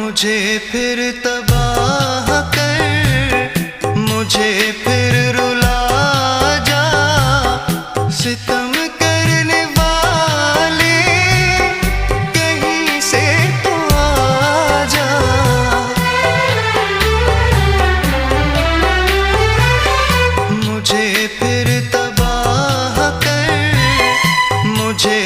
मुझे फिर तबाह कर, मुझे फिर रुला जा, सितम करने वाले कहीं से तो आ जा। मुझे फिर तबाह कर, मुझे